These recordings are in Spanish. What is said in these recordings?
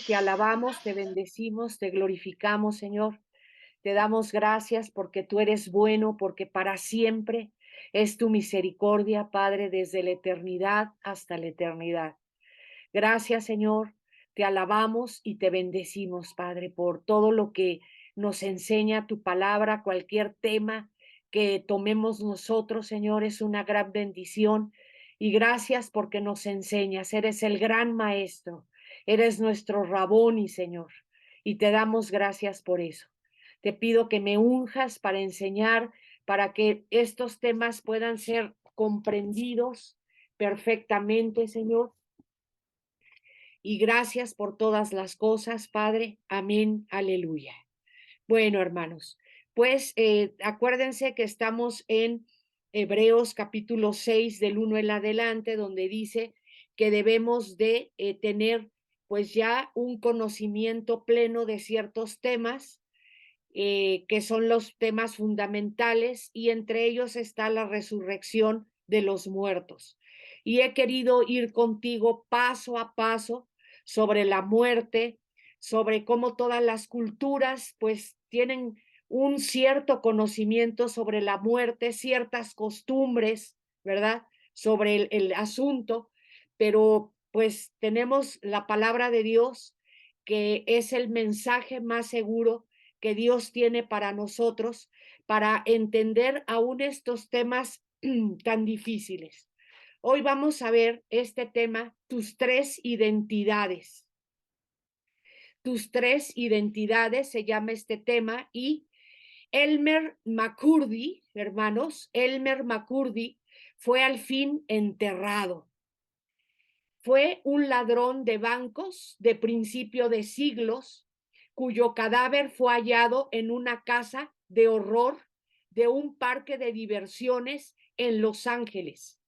te alabamos, te bendecimos, te glorificamos, Señor. Te damos gracias porque tú eres bueno, porque para siempre es tu misericordia, Padre, desde la eternidad hasta la eternidad. Gracias, Señor. Te alabamos y te bendecimos, Padre, por todo lo que nos enseña tu palabra, cualquier tema que tomemos nosotros, Señor, es una gran bendición. Y gracias porque nos enseñas. Eres el gran maestro. Eres nuestro Raboni, Señor. Y te damos gracias por eso. Te pido que me unjas para enseñar, para que estos temas puedan ser comprendidos perfectamente, Señor, y gracias por todas las cosas, Padre. Amén. Aleluya. Bueno, hermanos, pues acuérdense que estamos en Hebreos capítulo 6 del 1 en adelante, donde dice que debemos de tener pues ya un conocimiento pleno de ciertos temas, que son los temas fundamentales, y entre ellos está la resurrección de los muertos. Y he querido ir contigo paso a paso sobre la muerte, sobre cómo todas las culturas pues tienen un cierto conocimiento sobre la muerte, ciertas costumbres, ¿verdad? Sobre el asunto, pero pues tenemos la palabra de Dios, que es el mensaje más seguro que Dios tiene para nosotros, para entender aún estos temas tan difíciles. Hoy vamos a ver este tema, tus tres identidades. Tus tres identidades se llama este tema, y Elmer McCurdy, hermanos, Elmer McCurdy fue al fin enterrado. Fue un ladrón de bancos de principio de siglos, cuyo cadáver fue hallado en una casa de horror de un parque de diversiones en Los Ángeles.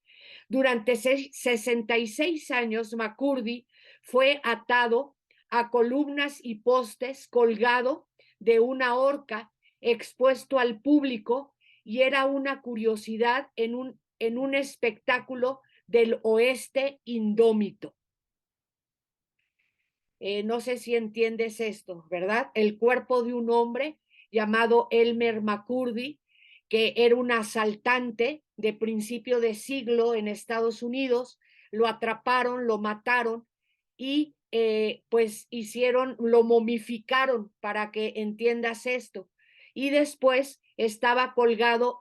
Durante 66 años, McCurdy fue atado a columnas y postes, colgado de una horca, expuesto al público, y era una curiosidad en un espectáculo del oeste indómito. No sé si entiendes esto, ¿verdad? El cuerpo de un hombre llamado Elmer McCurdy, que era un asaltante de principio de siglo en Estados Unidos, lo atraparon, lo mataron y pues lo momificaron, para que entiendas esto. Y después estaba colgado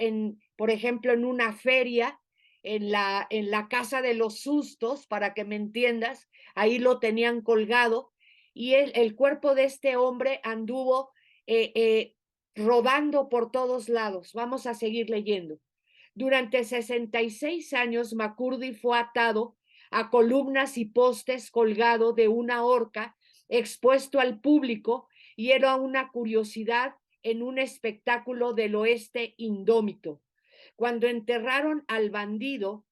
por ejemplo, en una feria, en la Casa de los Sustos, para que me entiendas, ahí lo tenían colgado, y el cuerpo de este hombre anduvo rodando por todos lados. Vamos a seguir leyendo. Durante 66 años, McCurdy fue atado a columnas y postes, colgado de una horca, expuesto al público, y era una curiosidad en un espectáculo del oeste indómito. Cuando enterraron al bandido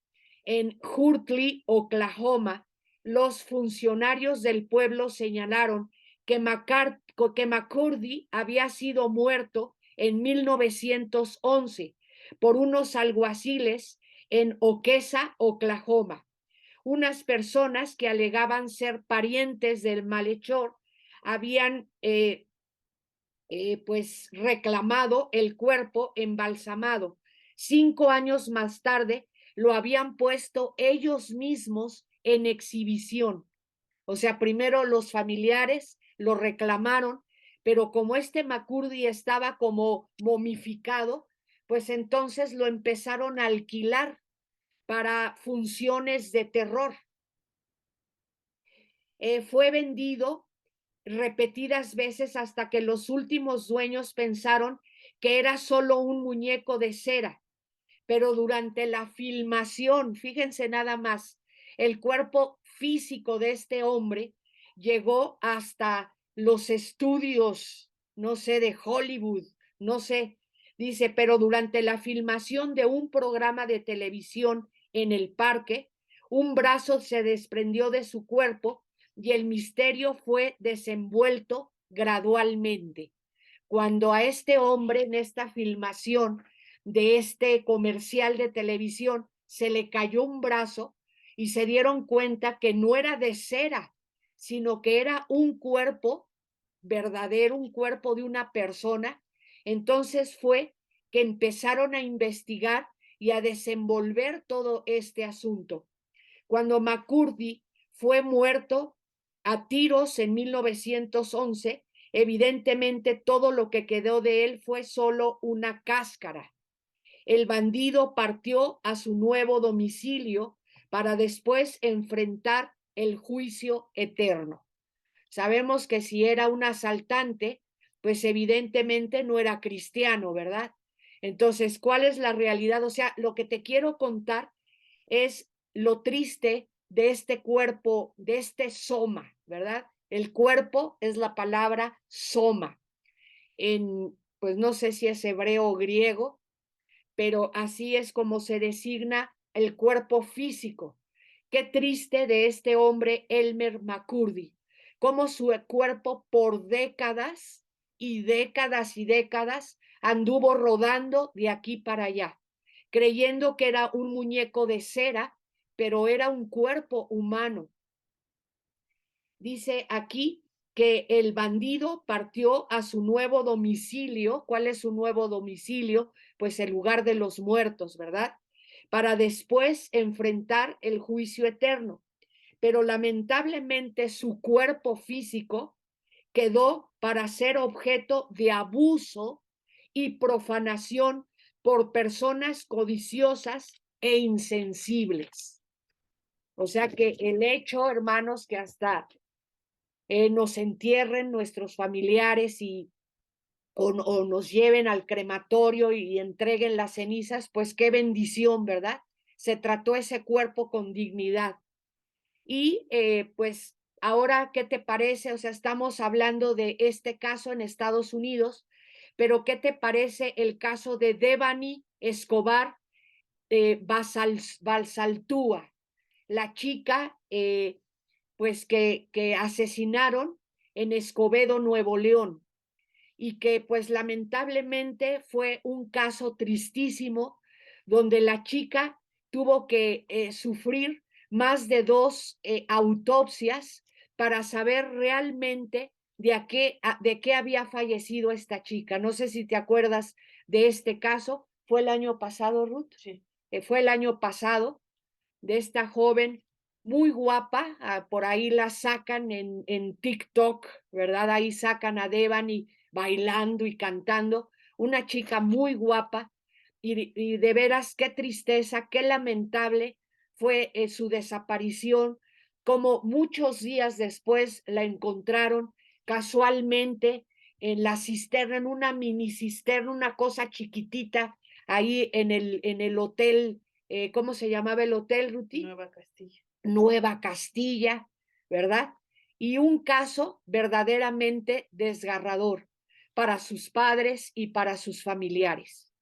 en Hurley, Oklahoma, los funcionarios del pueblo señalaron que McCurdy había sido muerto en 1911 por unos alguaciles en Okesa, Oklahoma. Unas personas que alegaban ser parientes del malhechor habían pues reclamado el cuerpo embalsamado. 5 años más tarde lo habían puesto ellos mismos en exhibición. O sea, primero los familiares lo reclamaron, pero como este McCurdy estaba como momificado, pues entonces lo empezaron a alquilar para funciones de terror. Fue vendido repetidas veces hasta que los últimos dueños pensaron que era solo un muñeco de cera. Pero durante la filmación, fíjense nada más, el cuerpo físico de este hombre llegó hasta los estudios, no sé, de Hollywood, no sé, dice, pero durante la filmación de un programa de televisión en el parque, un brazo se desprendió de su cuerpo y el misterio fue desenvuelto gradualmente. Cuando a este hombre en esta filmación de este comercial de televisión se le cayó un brazo, y se dieron cuenta que no era de cera, sino que era un cuerpo verdadero, un cuerpo de una persona. Entonces fue que empezaron a investigar y a desenvolver todo este asunto. Cuando McCurdy fue muerto a tiros en 1911, evidentemente todo lo que quedó de él fue solo una cáscara. El bandido partió a su nuevo domicilio para después enfrentar el juicio eterno. Sabemos que si era un asaltante, pues evidentemente no era cristiano, ¿verdad? Entonces, ¿cuál es la realidad? O sea, lo que te quiero contar es lo triste de este cuerpo, de este soma, ¿verdad? El cuerpo es la palabra soma. Pues no sé si es hebreo o griego, pero así es como se designa el cuerpo físico. Qué triste de este hombre, Elmer McCurdy, cómo su cuerpo por décadas y décadas y décadas anduvo rodando de aquí para allá, creyendo que era un muñeco de cera, pero era un cuerpo humano. Dice aquí que el bandido partió a su nuevo domicilio. ¿Cuál es su nuevo domicilio? Pues el lugar de los muertos, ¿verdad? Para después enfrentar el juicio eterno. Pero lamentablemente su cuerpo físico quedó para ser objeto de abuso y profanación por personas codiciosas e insensibles. O sea que el hecho, hermanos, que hasta nos entierren nuestros familiares o nos lleven al crematorio y entreguen las cenizas, pues qué bendición, ¿verdad? Se trató ese cuerpo con dignidad. Y pues ahora, ¿qué te parece? O sea, estamos hablando de este caso en Estados Unidos, pero ¿qué te parece el caso de Devani Escobar Balsaltúa, la chica pues que asesinaron en Escobedo, Nuevo León, y que pues lamentablemente fue un caso tristísimo donde la chica tuvo que sufrir más de 2 autopsias para saber realmente de qué había fallecido esta chica. No sé si te acuerdas de este caso. ¿Fue el año pasado, Ruth? Sí. Fue el año pasado de esta joven muy guapa, por ahí la sacan en TikTok, ¿verdad? Ahí sacan a Devani bailando y cantando, una chica muy guapa y de veras qué tristeza, qué lamentable fue su desaparición, como muchos días después la encontraron casualmente en la cisterna, en una mini cisterna, una cosa chiquitita, ahí en el hotel. ¿Cómo se llamaba el hotel, Ruti? Nueva Castilla. Nueva Castilla, ¿verdad? Y un caso verdaderamente desgarrador para sus padres y para sus familiares.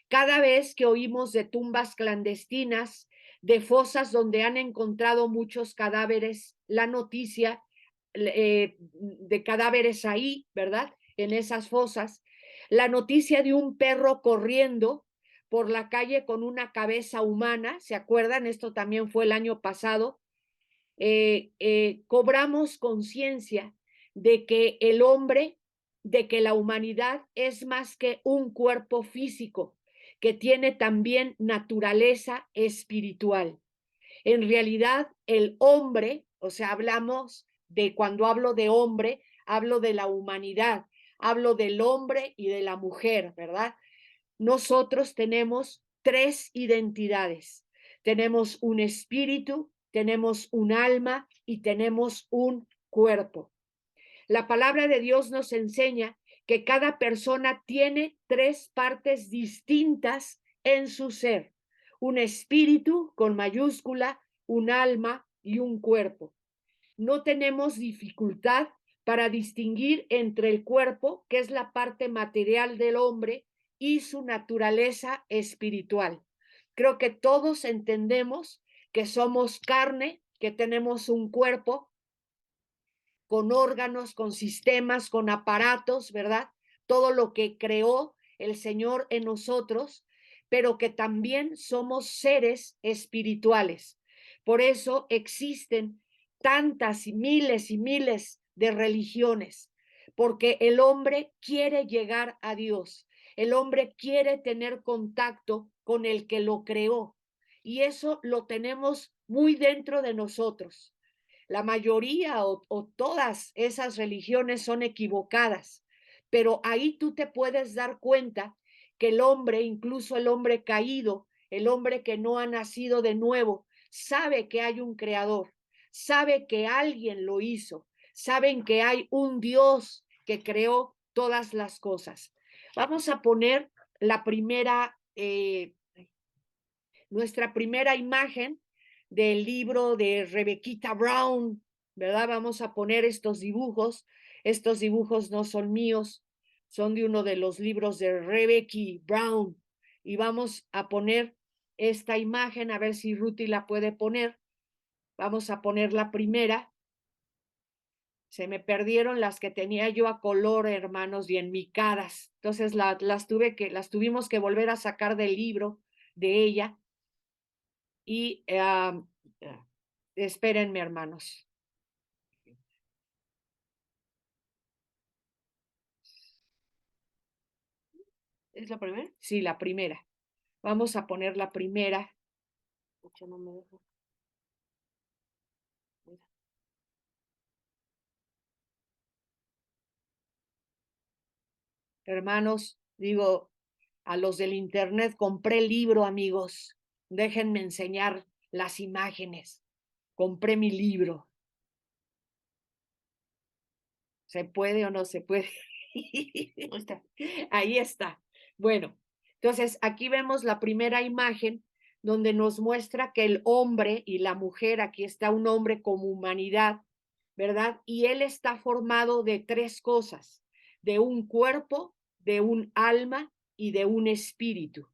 Cada vez que oímos de tumbas clandestinas, de fosas donde han encontrado muchos cadáveres, la noticia de cadáveres ahí, ¿verdad? En esas fosas, la noticia de un perro corriendo por la calle con una cabeza humana, ¿se acuerdan? Esto también fue el año pasado. Cobramos conciencia de que el hombre, de que la humanidad es más que un cuerpo físico, que tiene también naturaleza espiritual. En realidad, el hombre, o sea, hablamos de, cuando hablo de hombre, hablo de la humanidad, hablo del hombre y de la mujer, ¿verdad? Nosotros tenemos 3 identidades. Tenemos un espíritu, tenemos un alma y tenemos un cuerpo. La palabra de Dios nos enseña que cada persona tiene 3 partes distintas en su ser. Un espíritu con mayúscula, un alma y un cuerpo. No tenemos dificultad para distinguir entre el cuerpo, que es la parte material del hombre, y su naturaleza espiritual. Creo que todos entendemos que somos carne, que tenemos un cuerpo con órganos, con sistemas, con aparatos, ¿verdad? Todo lo que creó el Señor en nosotros, pero que también somos seres espirituales. Por eso existen tantas y miles de religiones, porque el hombre quiere llegar a Dios, el hombre quiere tener contacto con el que lo creó, y eso lo tenemos muy dentro de nosotros. La mayoría o todas esas religiones son equivocadas, pero ahí tú te puedes dar cuenta que el hombre, incluso el hombre caído, el hombre que no ha nacido de nuevo, sabe que hay un creador, sabe que alguien lo hizo, saben que hay un Dios que creó todas las cosas. Vamos a poner la primera, nuestra primera imagen del libro de Rebecca Brown, ¿verdad? Vamos a poner estos dibujos. Estos dibujos no son míos, son de uno de los libros de Rebecca Brown. Y vamos a poner esta imagen, a ver si Ruthie la puede poner. Vamos a poner la primera. Se me perdieron las que tenía yo a color, hermanos, y enmicadas. Entonces las tuvimos que volver a sacar del libro de ella. Y espérenme, hermanos. ¿Es la primera? Sí, la primera. Vamos a poner la primera. No me dejo. Hermanos, digo, a los del internet, compré el libro, amigos. Déjenme enseñar las imágenes. Compré mi libro. ¿Se puede o no se puede? Ahí está. Bueno, entonces aquí vemos la primera imagen donde nos muestra que el hombre y la mujer, aquí está un hombre como humanidad, ¿verdad? Y él está formado de tres cosas, de un cuerpo, de un alma y de un espíritu.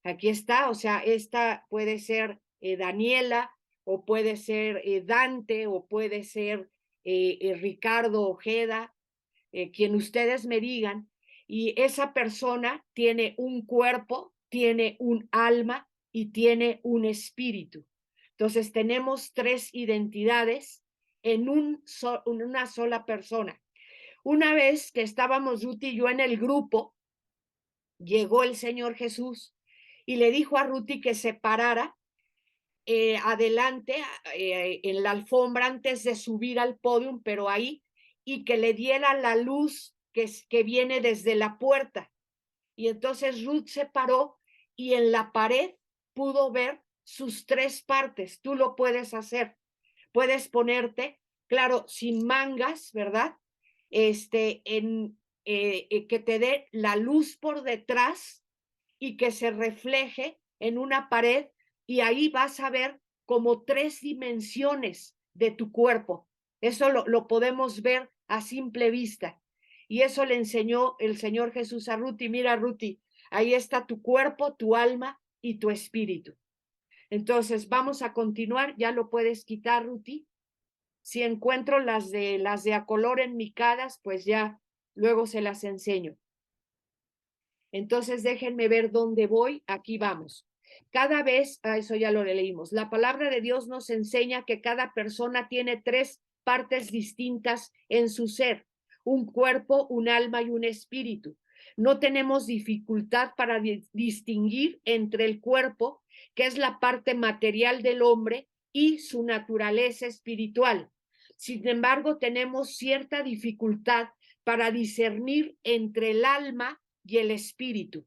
Aquí está, o sea, esta puede ser Daniela, o puede ser Dante, o puede ser Ricardo Ojeda, quien ustedes me digan, y esa persona tiene un cuerpo, tiene un alma y tiene un espíritu. Entonces tenemos tres identidades en una sola persona. Una vez que estábamos Ruth y yo en el grupo, llegó el Señor Jesús y le dijo a Ruth que se parara adelante en la alfombra antes de subir al podio, pero ahí, y que le diera la luz que viene desde la puerta. Y entonces Ruth se paró y en la pared pudo ver sus tres partes. Tú lo puedes hacer. Puedes ponerte, claro, sin mangas, ¿verdad? Que te dé la luz por detrás y que se refleje en una pared, y ahí vas a ver como tres dimensiones de tu cuerpo. Eso lo podemos ver a simple vista. Y eso le enseñó el Señor Jesús a Ruti. Mira, Ruti, ahí está tu cuerpo, tu alma y tu espíritu. Entonces, vamos a continuar. Ya lo puedes quitar, Ruti. Si encuentro las de a color enmicadas, pues ya luego se las enseño. Entonces, déjenme ver dónde voy. Aquí vamos. Cada vez, eso ya lo leímos, la palabra de Dios nos enseña que cada persona tiene tres partes distintas en su ser, un cuerpo, un alma y un espíritu. No tenemos dificultad para distinguir entre el cuerpo, que es la parte material del hombre, y su naturaleza espiritual. Sin embargo, tenemos cierta dificultad para discernir entre el alma y el espíritu.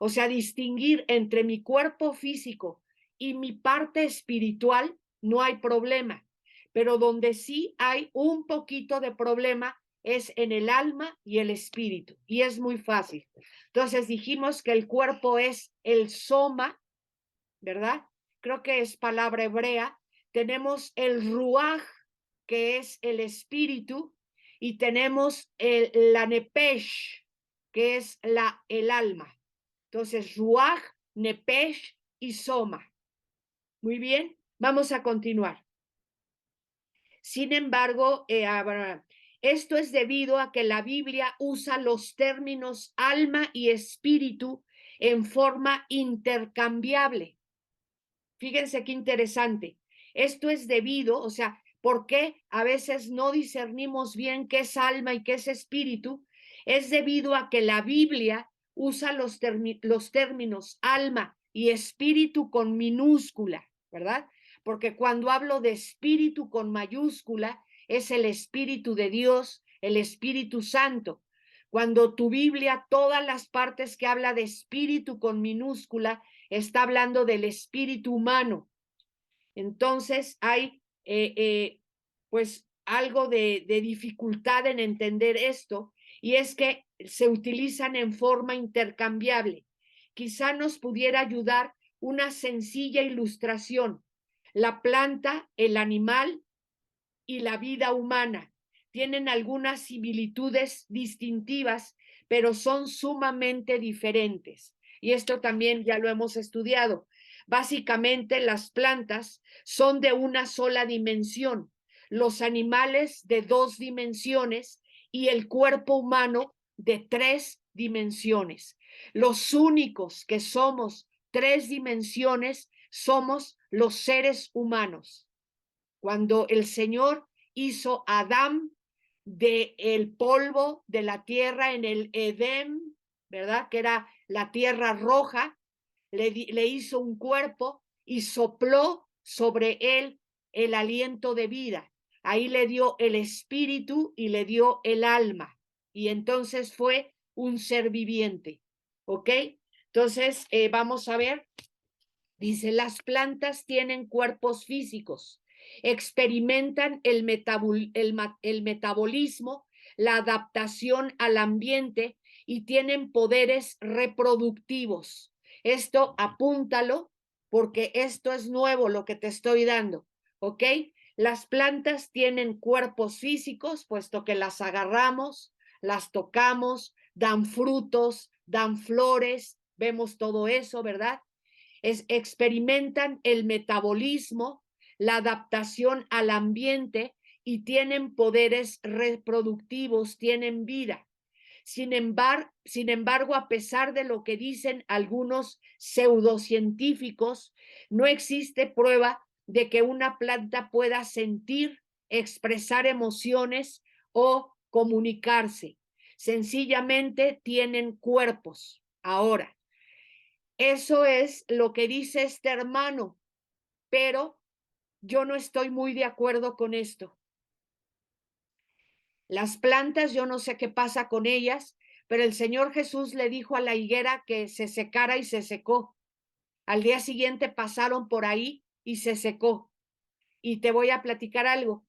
O sea, distinguir entre mi cuerpo físico y mi parte espiritual, no hay problema. Pero donde sí hay un poquito de problema es en el alma y el espíritu. Y es muy fácil. Entonces dijimos que el cuerpo es el soma, ¿verdad? Creo que es palabra hebrea. Tenemos el ruaj, que es el espíritu, y tenemos la nepesh, que es el alma. Entonces, ruaj, nepesh y soma. Muy bien, vamos a continuar. Sin embargo, esto es debido a que la Biblia usa los términos alma y espíritu en forma intercambiable. Fíjense qué interesante. Esto es debido, o sea, ¿Por qué a veces no discernimos bien qué es alma y qué es espíritu? Es debido a que la Biblia usa los términos alma y espíritu con minúscula, ¿verdad? Porque cuando hablo de espíritu con mayúscula, es el Espíritu de Dios, el Espíritu Santo. Cuando tu Biblia, todas las partes que habla de espíritu con minúscula, está hablando del espíritu humano. Entonces hay pues algo de dificultad en entender esto, y es que se utilizan en forma intercambiable. Quizá nos pudiera ayudar una sencilla ilustración. La planta, el animal y la vida humana tienen algunas similitudes distintivas, pero son sumamente diferentes. Y esto también ya lo hemos estudiado. Básicamente, las plantas son de una sola dimensión, los animales de 2 dimensiones y el cuerpo humano de 3 dimensiones. Los únicos que somos 3 dimensiones somos los seres humanos. Cuando el Señor hizo a Adán de el polvo de la tierra en el Edén, ¿verdad? Que era la tierra roja, le hizo un cuerpo y sopló sobre él el aliento de vida. Ahí le dio el espíritu y le dio el alma. Y entonces fue un ser viviente. ¿Ok? Entonces, vamos a ver. Dice, las plantas tienen cuerpos físicos, experimentan el metabolismo, la adaptación al ambiente y tienen poderes reproductivos. Esto apúntalo porque esto es nuevo lo que te estoy dando, ¿ok? Las plantas tienen cuerpos físicos, puesto que las agarramos, las tocamos, dan frutos, dan flores, vemos todo eso, ¿verdad? Experimentan el metabolismo, la adaptación al ambiente y tienen poderes reproductivos, tienen vida. Sin embargo, a pesar de lo que dicen algunos pseudocientíficos, no existe prueba de que una planta pueda sentir, expresar emociones o comunicarse. Sencillamente tienen cuerpos. Ahora, eso es lo que dice este hermano, pero yo no estoy muy de acuerdo con esto. Las plantas, yo no sé qué pasa con ellas, pero el Señor Jesús le dijo a la higuera que se secara y se secó. Al día siguiente pasaron por ahí y se secó. Y te voy a platicar algo.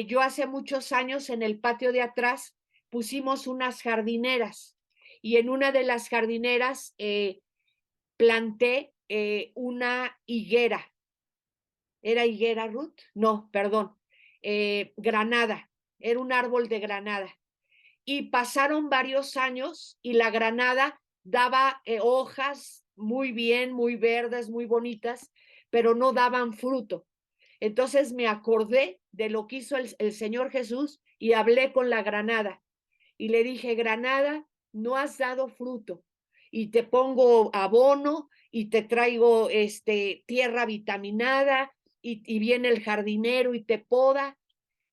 Yo hace muchos años en el patio de atrás pusimos unas jardineras, y en una de las jardineras planté una higuera. ¿Era higuera, Ruth? No, perdón. Granada. Era un árbol de granada. Y pasaron varios años y la granada daba hojas muy bien, muy verdes, muy bonitas, pero no daban fruto. Entonces me acordé de lo que hizo el Señor Jesús y hablé con la granada. Y le dije, granada, no has dado fruto. Y te pongo abono y te traigo tierra vitaminada y viene el jardinero y te poda.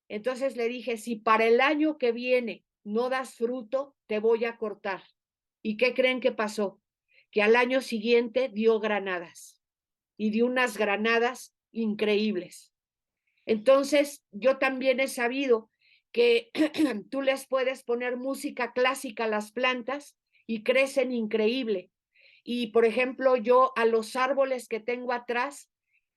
Entonces le dije, si para el año que viene no das fruto, te voy a cortar. ¿Y qué creen que pasó? Que al año siguiente dio granadas, y dio unas granadas increíbles. Entonces, yo también he sabido que tú les puedes poner música clásica a las plantas y crecen increíble. Y, por ejemplo, yo a los árboles que tengo atrás,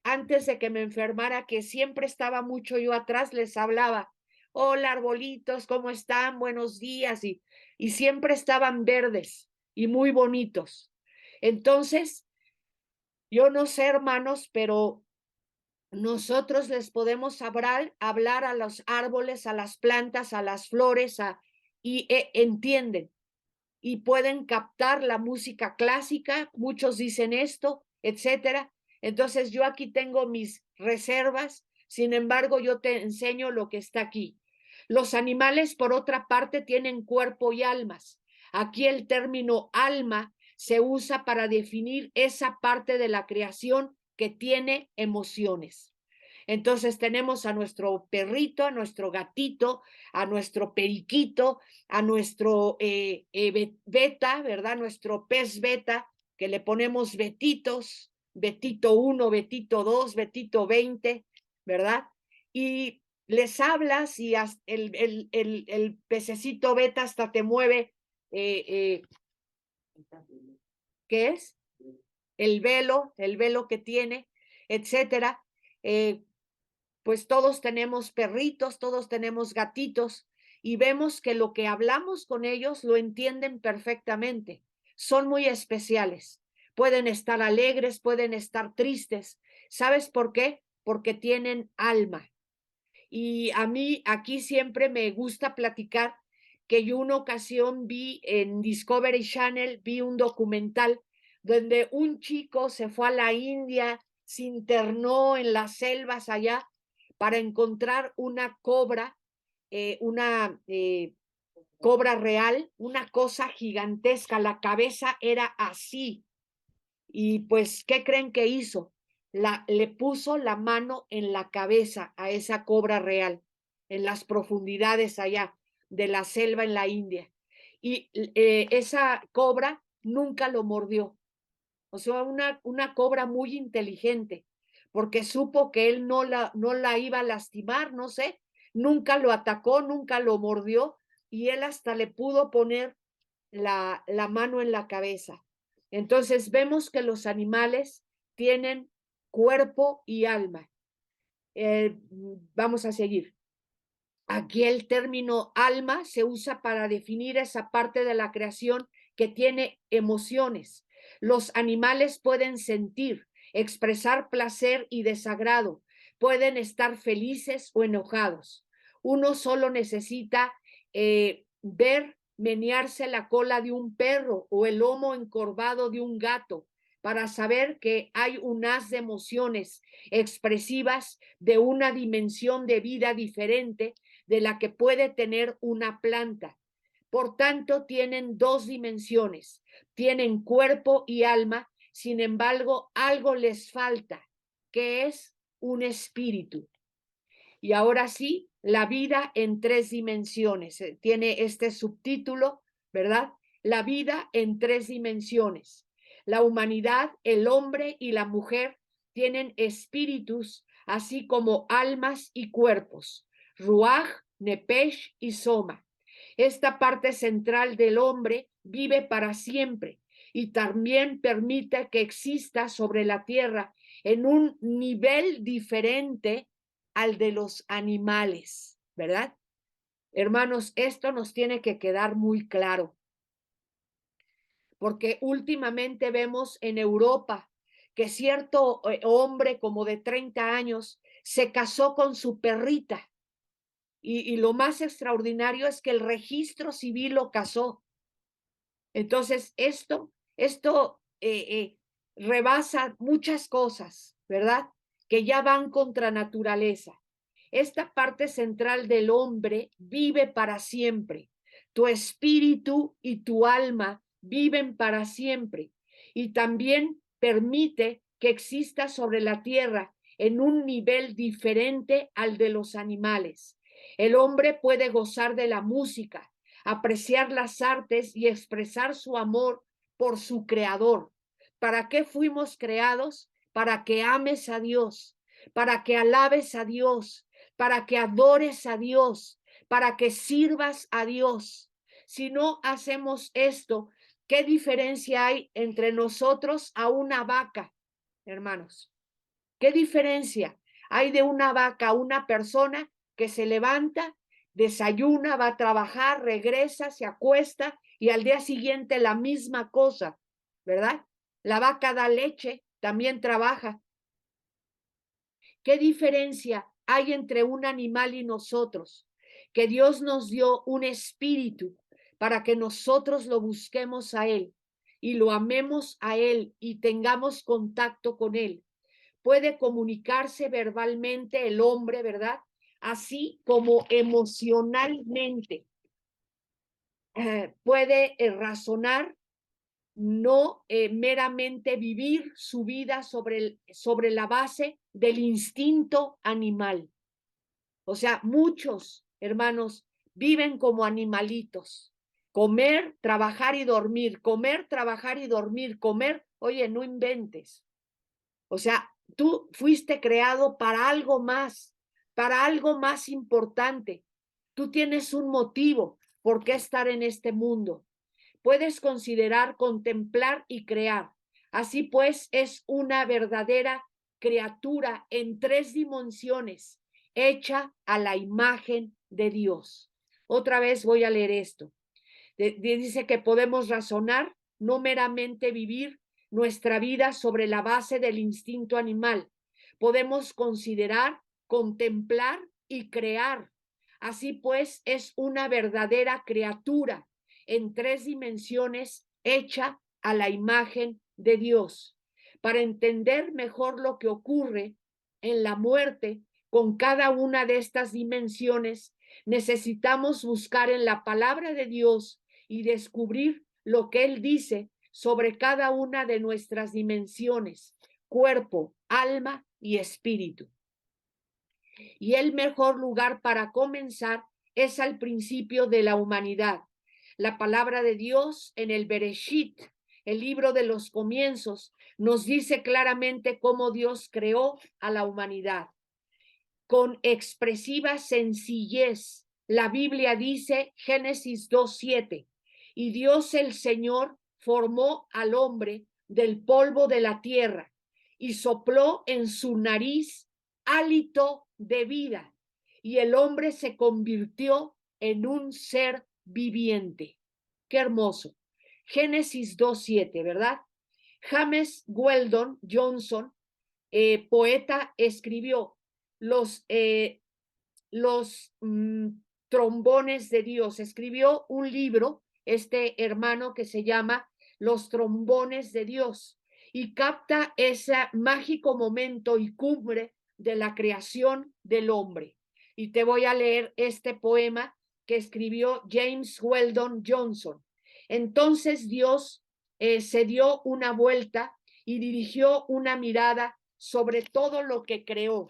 antes de que me enfermara, que siempre estaba mucho yo atrás, les hablaba, hola arbolitos, ¿cómo están? Buenos días. Y siempre estaban verdes y muy bonitos. Entonces, yo no sé, hermanos, pero nosotros les podemos hablar a los árboles, a las plantas, a las flores, y entienden y pueden captar la música clásica, muchos dicen esto, etcétera. Entonces yo aquí tengo mis reservas, sin embargo yo te enseño lo que está aquí. Los animales, por otra parte, tienen cuerpo y almas. Aquí el término alma se usa para definir esa parte de la creación que tiene emociones. Entonces tenemos a nuestro perrito, a nuestro gatito, a nuestro periquito, a nuestro beta, ¿verdad? Nuestro pez beta, que le ponemos betitos, betito 1, betito 2, betito 20, ¿verdad? Y les hablas y el pececito beta hasta te mueve, ¿qué es? El velo que tiene, etcétera. Pues todos tenemos perritos, todos tenemos gatitos y vemos que lo que hablamos con ellos lo entienden perfectamente. Son muy especiales. Pueden estar alegres, pueden estar tristes. ¿Sabes por qué? Porque tienen alma. Y a mí aquí siempre me gusta platicar que yo una ocasión vi en Discovery Channel, vi un documental donde un chico se fue a la India, se internó en las selvas allá para encontrar una cobra, cobra real, una cosa gigantesca, la cabeza era así. Y pues, ¿qué creen que hizo? Le puso la mano en la cabeza a esa cobra real, en las profundidades allá de la selva en la India. Y esa cobra nunca lo mordió. O sea, una cobra muy inteligente, porque supo que él no la iba a lastimar, no sé, nunca lo atacó, nunca lo mordió, y él hasta le pudo poner la mano en la cabeza. Entonces vemos que los animales tienen cuerpo y alma. Vamos a seguir. Aquí el término alma se usa para definir esa parte de la creación que tiene emociones. Los animales pueden sentir, expresar placer y desagrado, pueden estar felices o enojados. Uno solo necesita ver menearse la cola de un perro o el lomo encorvado de un gato para saber que hay un haz de emociones expresivas de una dimensión de vida diferente de la que puede tener una planta. Por tanto, tienen dos dimensiones, tienen cuerpo y alma, sin embargo, algo les falta, que es un espíritu. Y ahora sí, la vida en tres dimensiones. Tiene este subtítulo, ¿verdad? La vida en tres dimensiones. La humanidad, el hombre y la mujer tienen espíritus, así como almas y cuerpos. Ruach, Nepesh y Soma. Esta parte central del hombre vive para siempre y también permite que exista sobre la tierra en un nivel diferente al de los animales, ¿verdad? Hermanos, esto nos tiene que quedar muy claro, porque últimamente vemos en Europa que cierto hombre como de 30 años se casó con su perrita y lo más extraordinario es que el registro civil lo casó. Entonces, esto rebasa muchas cosas, ¿verdad? Que ya van contra naturaleza. Esta parte central del hombre vive para siempre. Tu espíritu y tu alma viven para siempre. Y también permite que exista sobre la tierra en un nivel diferente al de los animales. El hombre puede gozar de la música, apreciar las artes y expresar su amor por su creador. ¿Para qué fuimos creados? Para que ames a Dios, para que alabes a Dios, para que adores a Dios, para que sirvas a Dios. Si no hacemos esto, ¿qué diferencia hay entre nosotros a una vaca, hermanos? ¿Qué diferencia hay de una vaca a una persona que se levanta, desayuna, va a trabajar, regresa, se acuesta y al día siguiente la misma cosa, ¿verdad? La vaca da leche, también trabaja. ¿Qué diferencia hay entre un animal y nosotros? Que Dios nos dio un espíritu para que nosotros lo busquemos a Él y lo amemos a Él y tengamos contacto con Él. Puede comunicarse verbalmente el hombre, ¿verdad? Así como emocionalmente. Puede razonar no meramente vivir su vida sobre la base del instinto animal. O sea, muchos hermanos viven como animalitos. Comer, trabajar y dormir, comer, trabajar y dormir, comer. Oye, no inventes. O sea, tú fuiste creado para algo más importante. Tú tienes un motivo por qué estar en este mundo. Puedes considerar, contemplar y crear. Así pues, es una verdadera criatura en 3 dimensiones, hecha a la imagen de Dios. Otra vez voy a leer esto. Dice que podemos razonar, no meramente vivir nuestra vida sobre la base del instinto animal. Podemos considerar, contemplar y crear. Así pues, es una verdadera criatura en 3 dimensiones hecha a la imagen de Dios. Para entender mejor lo que ocurre en la muerte con cada una de estas dimensiones, necesitamos buscar en la palabra de Dios y descubrir lo que Él dice sobre cada una de nuestras dimensiones, cuerpo, alma y espíritu. Y el mejor lugar para comenzar es al principio de la humanidad. La palabra de Dios en el Bereshit, el libro de los comienzos, nos dice claramente cómo Dios creó a la humanidad. Con expresiva sencillez, la Biblia dice, Génesis 2:7, y Dios el Señor formó al hombre del polvo de la tierra y sopló en su nariz hálito de vida, y el hombre se convirtió en un ser viviente. Qué hermoso. Génesis 2:7, ¿verdad? James Weldon Johnson, poeta, escribió los, eh, los trombones de Dios. Escribió un libro, este hermano, que se llama Los trombones de Dios, y capta ese mágico momento y cumbre de la creación del hombre. Y te voy a leer este poema que escribió James Weldon Johnson. Entonces Dios se dio una vuelta y dirigió una mirada sobre todo lo que creó,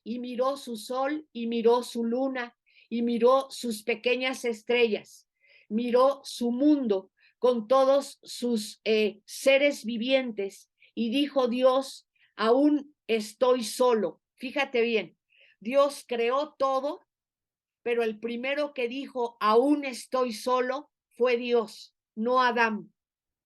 y miró su sol y miró su luna y miró sus pequeñas estrellas, miró su mundo con todos sus seres vivientes, y dijo Dios, aún estoy solo. Fíjate bien, Dios creó todo, pero el primero que dijo, aún estoy solo, fue Dios, no Adán.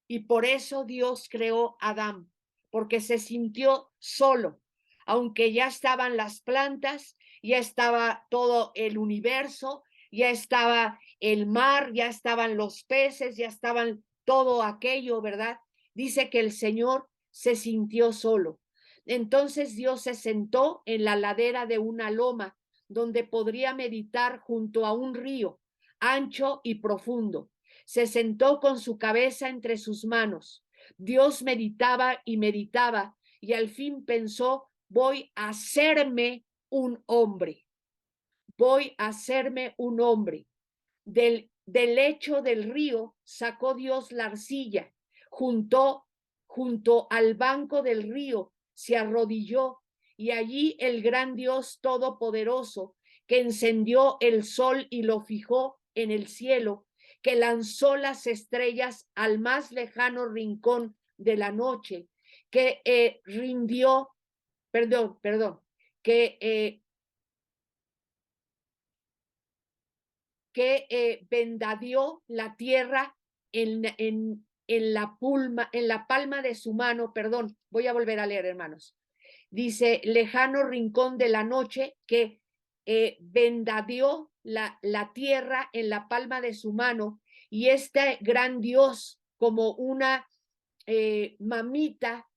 Y por eso Dios creó a Adán, porque se sintió solo, aunque ya estaban las plantas, ya estaba todo el universo, ya estaba el mar, ya estaban los peces, ya estaban todo aquello, ¿verdad? Dice que el Señor se sintió solo. Entonces Dios se sentó en la ladera de una loma donde podría meditar junto a un río ancho y profundo. Se sentó con su cabeza entre sus manos. Dios meditaba y meditaba, y al fin pensó, voy a hacerme un hombre. Voy a hacerme un hombre. Del lecho del río sacó Dios la arcilla, junto al banco del río se arrodilló, y allí el gran Dios todopoderoso, que encendió el sol y lo fijó en el cielo, que lanzó las estrellas al más lejano rincón de la noche, que que vendadió la tierra en la palma de su mano. Perdón, voy a volver a leer, hermanos. Dice, lejano rincón de la noche, que vendadió la tierra en la palma de su mano, y este gran Dios, como una mamita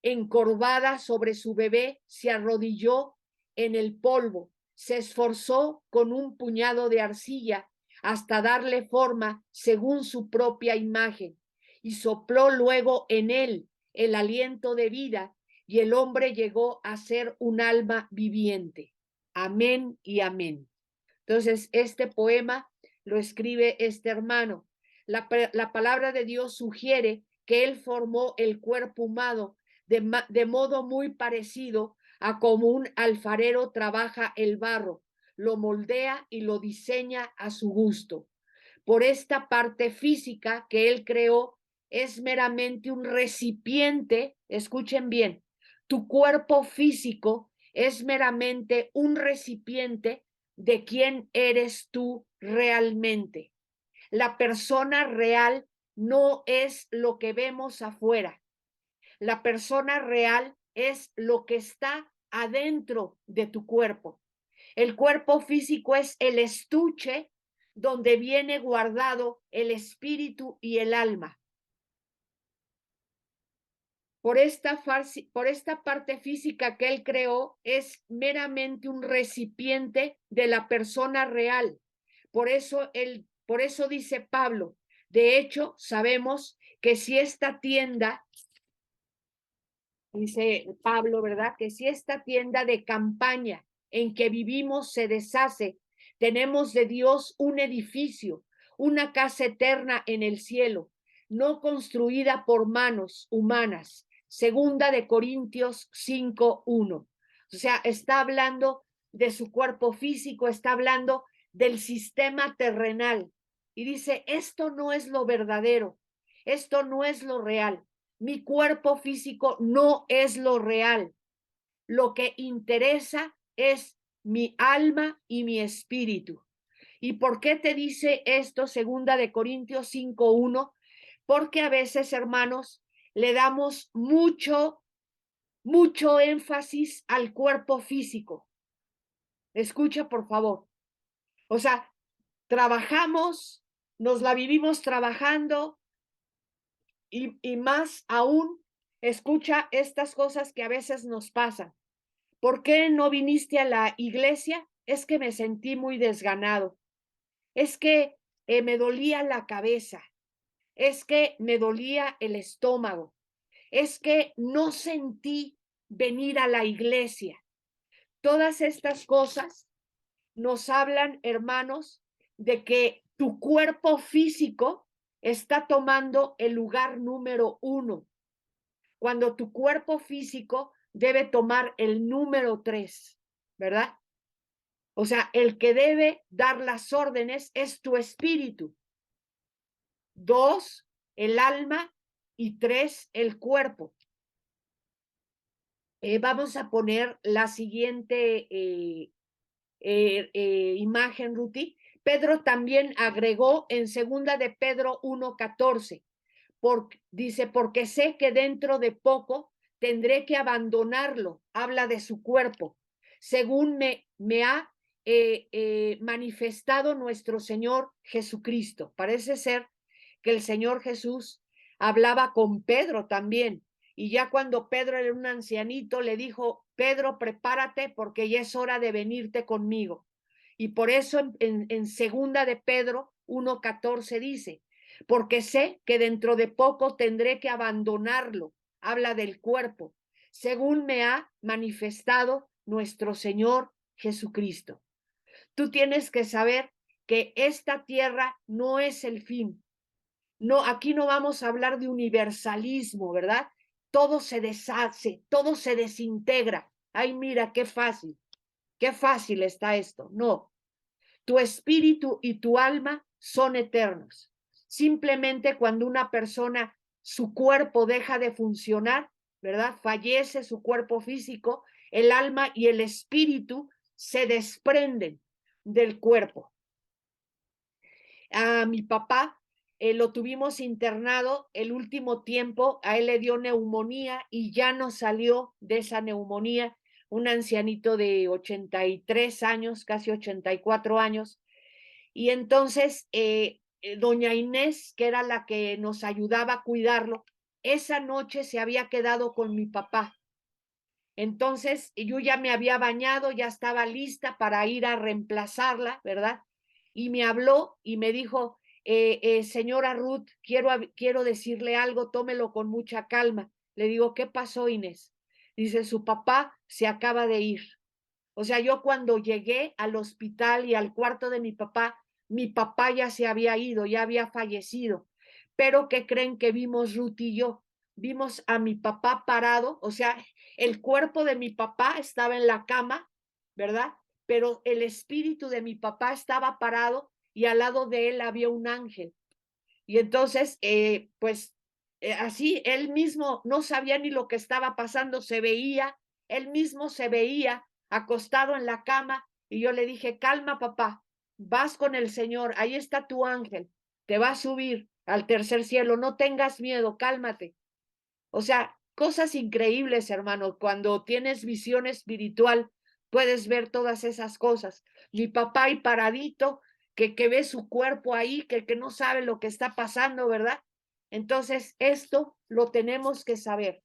encorvada sobre su bebé, se arrodilló en el polvo, se esforzó con un puñado de arcilla hasta darle forma según su propia imagen, y sopló luego en él el aliento de vida, y el hombre llegó a ser un alma viviente. Amén y amén. Entonces, este poema lo escribe este hermano. La palabra de Dios sugiere que Él formó el cuerpo humano de modo muy parecido a como un alfarero trabaja el barro, lo moldea y lo diseña a su gusto. Por esta parte física que Él creó, es meramente un recipiente, escuchen bien, tu cuerpo físico es meramente un recipiente de quién eres tú realmente. La persona real no es lo que vemos afuera. La persona real es lo que está adentro de tu cuerpo. El cuerpo físico es el estuche donde viene guardado el espíritu y el alma. Por esta parte física que él creó, es meramente un recipiente de la persona real. Por eso dice Pablo, de hecho, sabemos que si esta tienda, dice Pablo, ¿verdad? Que si esta tienda de campaña en que vivimos se deshace, tenemos de Dios un edificio, una casa eterna en el cielo, no construida por manos humanas. Segunda de Corintios 5:1. O sea, está hablando de su cuerpo físico, está hablando del sistema terrenal. Y dice, esto no es lo verdadero, esto no es lo real. Mi cuerpo físico no es lo real. Lo que interesa es mi alma y mi espíritu. ¿Y por qué te dice esto, segunda de Corintios 5:1? Porque a veces, hermanos, le damos mucho énfasis al cuerpo físico. Escucha, por favor. O sea, trabajamos, nos la vivimos trabajando, y más aún, escucha estas cosas que a veces nos pasan. ¿Por qué no viniste a la iglesia? Es que me sentí muy desganado. Es que me dolía la cabeza. Es que me dolía el estómago. Es que no sentí venir a la iglesia. Todas estas cosas nos hablan, hermanos, de que tu cuerpo físico está tomando el lugar número 1, cuando tu cuerpo físico debe tomar el número 3, ¿verdad? O sea, el que debe dar las órdenes es tu espíritu. 2, el alma, y 3, el cuerpo. Vamos a poner la siguiente imagen, Ruti. Pedro también agregó en segunda de Pedro 1:14, dice, porque sé que dentro de poco tendré que abandonarlo, habla de su cuerpo, según me ha manifestado nuestro Señor Jesucristo. Parece ser que el Señor Jesús hablaba con Pedro también, y ya cuando Pedro era un ancianito, le dijo, Pedro, prepárate porque ya es hora de venirte conmigo. Y por eso en segunda de Pedro 1:14 dice, porque sé que dentro de poco tendré que abandonarlo, habla del cuerpo, según me ha manifestado nuestro Señor Jesucristo. Tú tienes que saber que esta tierra no es el fin. No, aquí no vamos a hablar de universalismo, ¿verdad? Todo se deshace, todo se desintegra. Ay, mira, qué fácil está esto. No, tu espíritu y tu alma son eternos. Simplemente cuando una persona, su cuerpo deja de funcionar, ¿verdad? Fallece su cuerpo físico, el alma y el espíritu se desprenden del cuerpo. A mi papá lo tuvimos internado el último tiempo, a él le dio neumonía y ya no salió de esa neumonía, un ancianito de 83 años, casi 84 años, y entonces doña Inés, que era la que nos ayudaba a cuidarlo, esa noche se había quedado con mi papá. Entonces yo ya me había bañado, ya estaba lista para ir a reemplazarla, ¿verdad? Y me habló y me dijo, señora Ruth, quiero decirle algo, tómelo con mucha calma. Le digo, ¿qué pasó, Inés? Dice, su papá se acaba de ir. O sea, yo cuando llegué al hospital y al cuarto de mi papá, mi papá ya se había ido, ya había fallecido. Pero ¿qué creen que vimos Ruth y yo? Vimos a mi papá parado, o sea, el cuerpo de mi papá estaba en la cama, ¿verdad? Pero el espíritu de mi papá estaba parado y al lado de él había un ángel. Y entonces, pues así, él mismo no sabía ni lo que estaba pasando, se veía, él mismo se veía acostado en la cama y yo le dije, calma papá, vas con el Señor, ahí está tu ángel, te va a subir al tercer cielo, no tengas miedo, cálmate. O sea, cosas increíbles, hermano, cuando tienes visión espiritual, puedes ver todas esas cosas. Mi papá ahí paradito, que ve su cuerpo ahí, que no sabe lo que está pasando, ¿verdad? Entonces, esto lo tenemos que saber.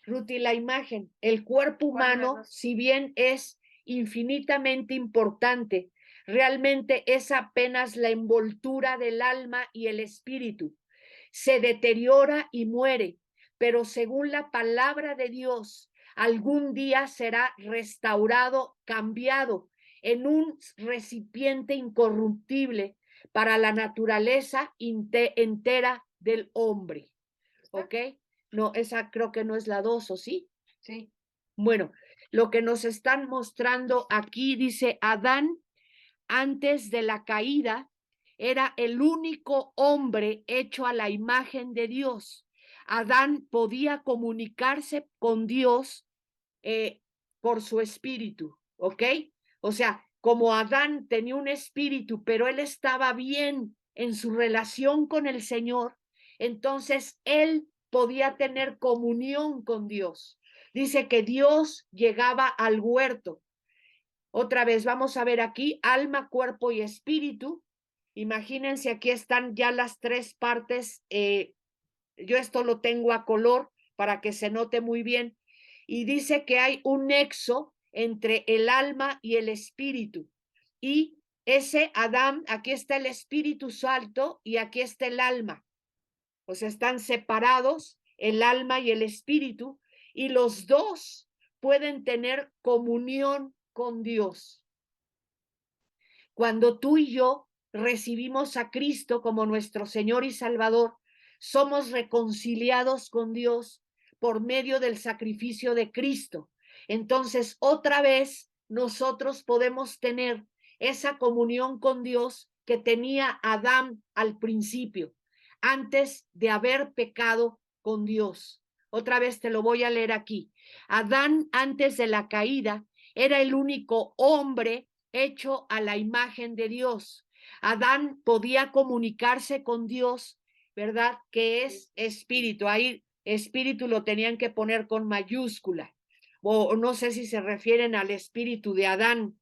Ruti, la imagen, el cuerpo humano, si bien es infinitamente importante, realmente es apenas la envoltura del alma y el espíritu. Se deteriora y muere, pero según la palabra de Dios, algún día será restaurado, cambiado en un recipiente incorruptible para la naturaleza entera del hombre. ¿Ok? No, esa creo que no es la 2, ¿o sí? Sí. Bueno, lo que nos están mostrando aquí dice, Adán antes de la caída era el único hombre hecho a la imagen de Dios. Adán podía comunicarse con Dios por su espíritu, ¿ok? O sea, como Adán tenía un espíritu, pero él estaba bien en su relación con el Señor, entonces él podía tener comunión con Dios. Dice que Dios llegaba al huerto. Otra vez, vamos a ver aquí, alma, cuerpo y espíritu. Imagínense, aquí están ya las tres partes. Yo esto lo tengo a color para que se note muy bien. Y dice que hay un nexo entre el alma y el espíritu. Y ese Adán, aquí está el espíritu santo y aquí está el alma. O sea, están separados el alma y el espíritu, y los dos pueden tener comunión con Dios. Cuando tú y yo recibimos a Cristo como nuestro Señor y Salvador, somos reconciliados con Dios por medio del sacrificio de Cristo. Entonces, otra vez, nosotros podemos tener esa comunión con Dios que tenía Adán al principio, antes de haber pecado con Dios. Otra vez te lo voy a leer aquí. Adán, antes de la caída, era el único hombre hecho a la imagen de Dios. Adán podía comunicarse con Dios, ¿verdad? Que es espíritu. Ahí espíritu lo tenían que poner con mayúscula. O no sé si se refieren al espíritu de Adán.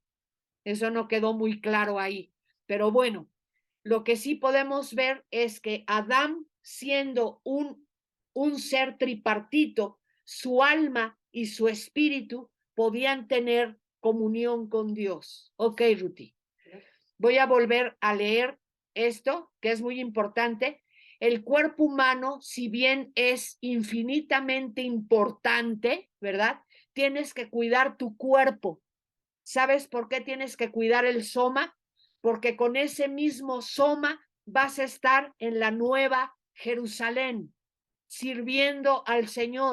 Eso no quedó muy claro ahí. Pero bueno, lo que sí podemos ver es que Adán, siendo un ser tripartito, su alma y su espíritu podían tener comunión con Dios. Ok, Ruti. Voy a volver a leer esto, que es muy importante. El cuerpo humano, si bien es infinitamente importante, ¿verdad? Tienes que cuidar tu cuerpo. ¿Sabes por qué tienes que cuidar el soma? Porque con ese mismo soma vas a estar en la nueva Jerusalén, sirviendo al Señor.